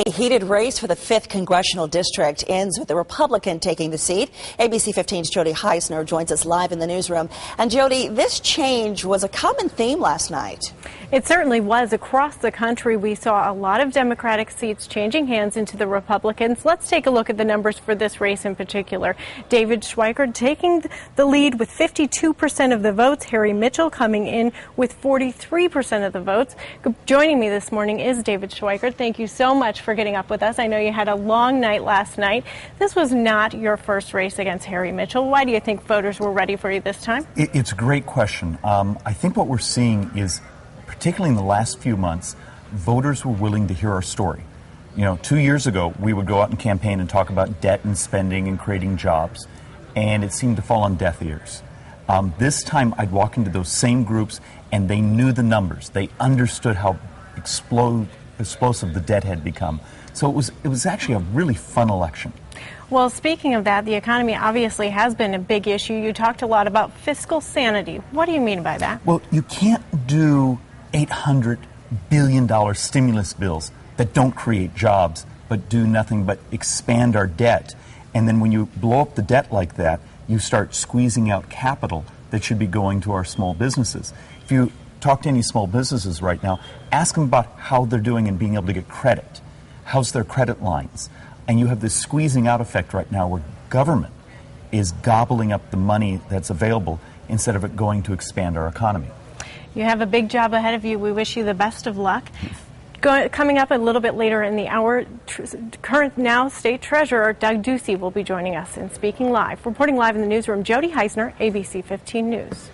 A heated race for the 5th congressional district ends with the Republican taking the seat. ABC 15's Jody Heisner joins us live in the newsroom. And Jody, this change was a common theme last night. It certainly was. Across the country, we saw a lot of Democratic seats changing hands into the Republicans. Let's take a look at the numbers for this race in particular. David Schweikert taking the lead with 52% of the votes. Harry Mitchell coming in with 43% of the votes. Joining me this morning is David Schweikert. Thank you so much for getting up with us. I know you had a long night last night. This was not your first race against Harry Mitchell. Why do you think voters were ready for you this time? It's a great question. I think what we're seeing is, particularly in the last few months, voters were willing to hear our story. You know, 2 years ago, we would go out and campaign and talk about debt and spending and creating jobs, and it seemed to fall on deaf ears. This time, I'd walk into those same groups, and they knew the numbers. They understood how explosive the debt had become. So it was actually a really fun election. Well, speaking of that, the economy obviously has been a big issue. You talked a lot about fiscal sanity. What do you mean by that? Well, you can't do $800 billion stimulus bills that don't create jobs, but do nothing but expand our debt. And then when you blow up the debt like that, you start squeezing out capital that should be going to our small businesses. If you talk to any small businesses right now, ask them about how they're doing in being able to get credit. How's their credit lines? And you have this squeezing out effect right now where government is gobbling up the money that's available instead of it going to expand our economy. You have a big job ahead of you. We wish you the best of luck. Coming up a little bit later in the hour, current now State Treasurer Doug Ducey will be joining us and speaking live. Reporting live in the newsroom, Jody Heisner, ABC 15 News.